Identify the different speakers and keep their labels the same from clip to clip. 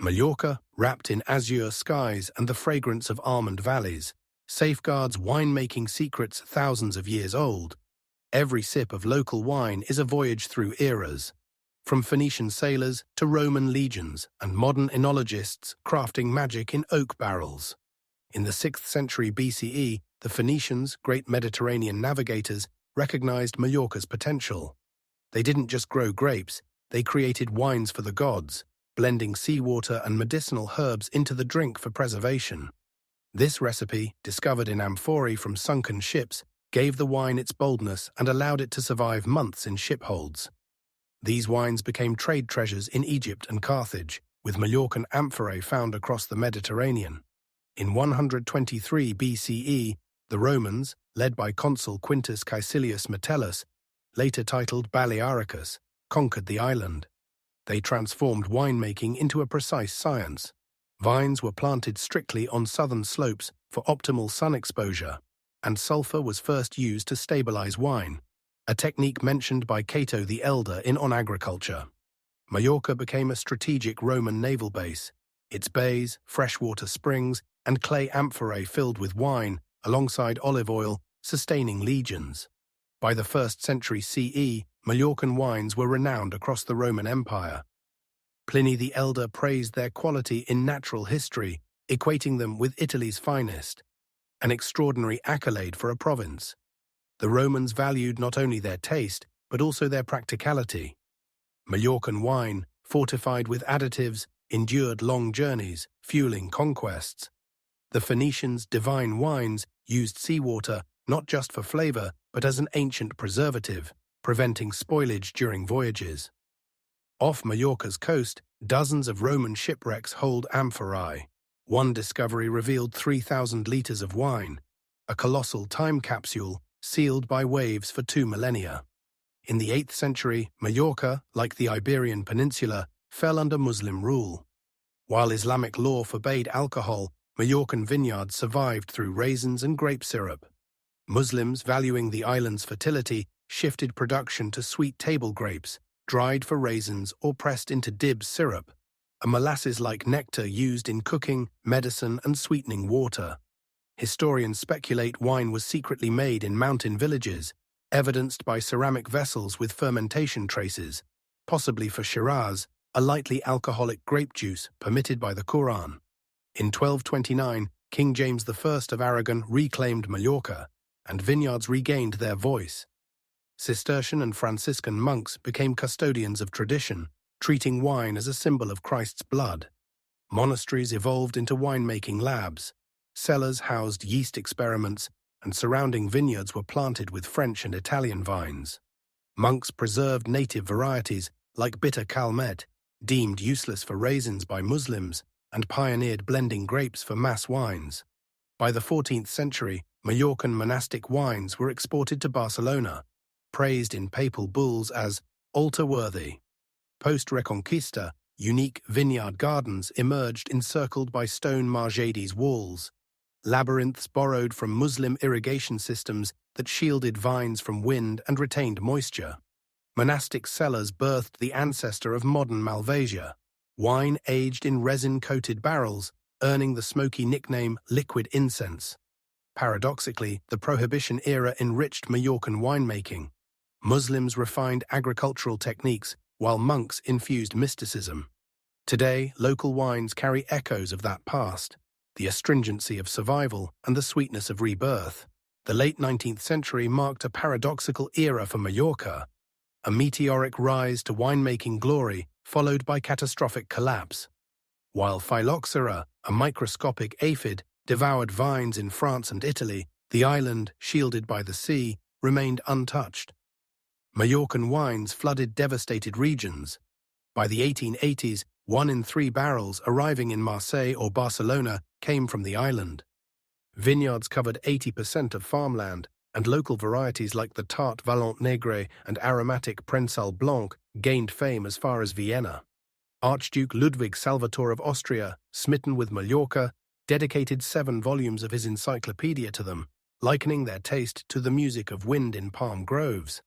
Speaker 1: Mallorca, wrapped in azure skies and the fragrance of almond valleys, safeguards winemaking secrets thousands of years old. Every sip of local wine is a voyage through eras, from Phoenician sailors to Roman legions and modern enologists crafting magic in oak barrels. In the 6th century BCE, the Phoenicians, great Mediterranean navigators, recognized Mallorca's potential. They didn't just grow grapes, they created wines for the gods, blending seawater and medicinal herbs into the drink for preservation. This recipe, discovered in amphorae from sunken ships, gave the wine its boldness and allowed it to survive months in shipholds. These wines became trade treasures in Egypt and Carthage, with Mallorcan amphorae found across the Mediterranean. In 123 BCE, the Romans, led by consul Quintus Caecilius Metellus, later titled Balearicus, conquered the island. They transformed winemaking into a precise science. Vines were planted strictly on southern slopes for optimal sun exposure, and sulfur was first used to stabilize wine, a technique mentioned by Cato the Elder in On Agriculture. Mallorca became a strategic Roman naval base, its bays, freshwater springs, and clay amphorae filled with wine, alongside olive oil, sustaining legions. By the 1st century CE, Mallorcan wines were renowned across the Roman Empire. Pliny the Elder praised their quality in natural history, equating them with Italy's finest, an extraordinary accolade for a province. The Romans valued not only their taste, but also their practicality. Mallorcan wine, fortified with additives, endured long journeys, fueling conquests. The Phoenicians' divine wines used seawater not just for flavor, but as an ancient preservative, preventing spoilage during voyages. Off Mallorca's coast, dozens of Roman shipwrecks hold amphorae. One discovery revealed 3,000 liters of wine, a colossal time capsule sealed by waves for 2 millennia. In the 8th century, Mallorca, like the Iberian Peninsula, fell under Muslim rule. While Islamic law forbade alcohol, Mallorcan vineyards survived through raisins and grape syrup. Muslims, valuing the island's fertility, shifted production to sweet table grapes, dried for raisins or pressed into dibs syrup, a molasses-like nectar used in cooking, medicine, and sweetening water. Historians speculate wine was secretly made in mountain villages, evidenced by ceramic vessels with fermentation traces, possibly for Shiraz, a lightly alcoholic grape juice permitted by the Quran. In 1229, King James I of Aragon reclaimed Mallorca, and vineyards regained their voice. Cistercian and Franciscan monks became custodians of tradition, treating wine as a symbol of Christ's blood. Monasteries evolved into winemaking labs. Cellars housed yeast experiments, and surrounding vineyards were planted with French and Italian vines. Monks preserved native varieties, like bitter calmet, deemed useless for raisins by Muslims, and pioneered blending grapes for mass wines. By the 14th century, Mallorcan monastic wines were exported to Barcelona, praised in papal bulls as altar-worthy. Post-Reconquista, unique vineyard gardens emerged encircled by stone marjades walls, labyrinths borrowed from Muslim irrigation systems that shielded vines from wind and retained moisture. Monastic cellars birthed the ancestor of modern Malvasia, wine aged in resin-coated barrels, earning the smoky nickname liquid incense. Paradoxically, the Prohibition era enriched Mallorcan winemaking. Muslims refined agricultural techniques, while monks infused mysticism. Today, local wines carry echoes of that past, the astringency of survival and the sweetness of rebirth. The late 19th century marked a paradoxical era for Mallorca, a meteoric rise to winemaking glory followed by catastrophic collapse. While Phylloxera, a microscopic aphid, devoured vines in France and Italy, the island, shielded by the sea, remained untouched. Mallorcan wines flooded devastated regions. By the 1880s, 1 in 3 barrels arriving in Marseille or Barcelona came from the island. Vineyards covered 80% of farmland, and local varieties like the tart Manto Negro and aromatic Prensal Blanc gained fame as far as Vienna. Archduke Ludwig Salvator of Austria, smitten with Mallorca, dedicated 7 volumes of his encyclopedia to them, likening their taste to the music of wind in palm groves.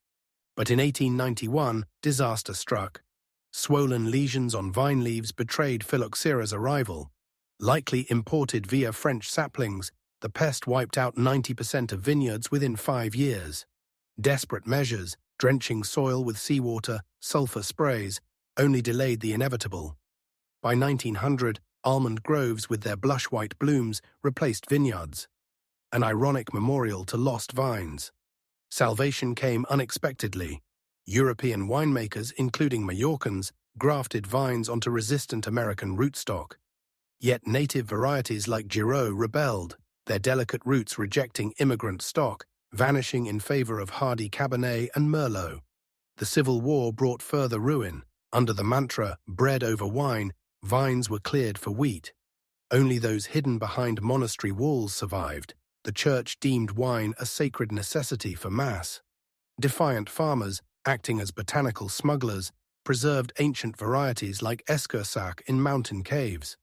Speaker 1: But in 1891, disaster struck. Swollen lesions on vine leaves betrayed phylloxera's arrival. Likely imported via French saplings, the pest wiped out 90% of vineyards within 5 years. Desperate measures, drenching soil with seawater, sulfur sprays, only delayed the inevitable. By 1900, almond groves with their blush-white blooms replaced vineyards. An ironic memorial to lost vines. Salvation came unexpectedly. European winemakers, including Mallorcans, grafted vines onto resistant American rootstock. Yet native varieties like Giraud rebelled, their delicate roots rejecting immigrant stock, vanishing in favor of hardy Cabernet and Merlot. The Civil War brought further ruin. Under the mantra, bread over wine, vines were cleared for wheat. Only those hidden behind monastery walls survived. The church deemed wine a sacred necessity for mass. Defiant farmers, acting as botanical smugglers, preserved ancient varieties like Esquersac in mountain caves.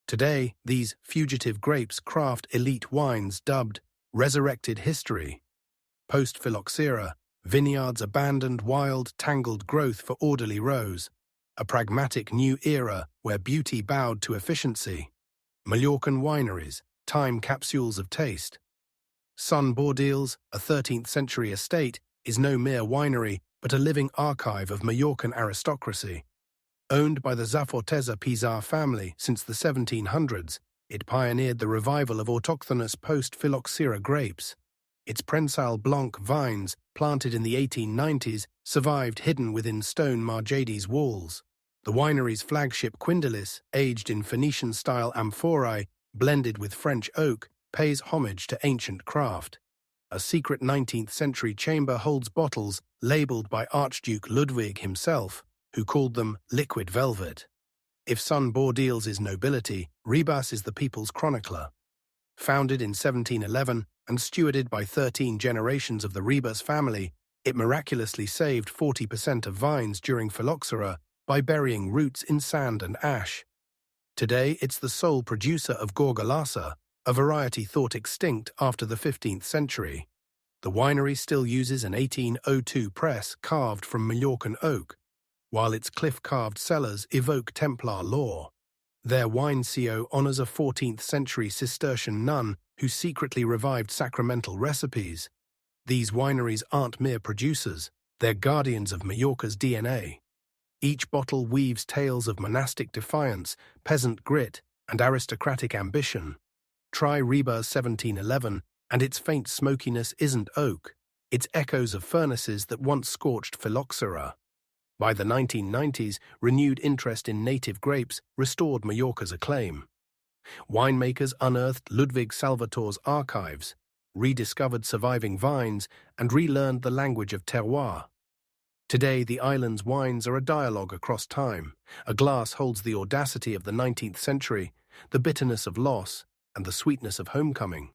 Speaker 1: Today, these fugitive grapes craft elite wines dubbed resurrected history. Post-phylloxera, vineyards abandoned wild, tangled growth for orderly rows. A pragmatic new era where beauty bowed to efficiency. Mallorcan wineries, time capsules of taste. Son Bordils, a 13th-century estate, is no mere winery, but a living archive of Mallorcan aristocracy. Owned by the Zaforteza Pizar family since the 1700s, it pioneered the revival of autochthonous post-phylloxera grapes. Its Prensal Blanc vines, planted in the 1890s, survived hidden within stone Marjades walls. The winery's flagship Quindalis, aged in Phoenician-style amphorae, blended with French oak, pays homage to ancient craft. A secret 19th-century chamber holds bottles labeled by Archduke Ludwig himself, who called them liquid velvet. If Son Bordils is nobility, Ribas is the people's chronicler. Founded in 1711 and stewarded by 13 generations of the Ribas family, it miraculously saved 40% of vines during phylloxera by burying roots in sand and ash. Today, it's the sole producer of Gorgalasa, a variety thought extinct after the 15th century. The winery still uses an 1802 press carved from Mallorcan oak, while its cliff-carved cellars evoke Templar lore. Their wine CO honors a 14th-century Cistercian nun who secretly revived sacramental recipes. These wineries aren't mere producers, they're guardians of Mallorca's DNA. Each bottle weaves tales of monastic defiance, peasant grit, and aristocratic ambition. Try Ribas 1711, and its faint smokiness isn't oak. It's echoes of furnaces that once scorched phylloxera. By the 1990s, renewed interest in native grapes restored Mallorca's acclaim. Winemakers unearthed Ludwig Salvator's archives, rediscovered surviving vines, and relearned the language of terroir. Today, the island's wines are a dialogue across time. A glass holds the audacity of the 19th century, the bitterness of loss, and the sweetness of homecoming.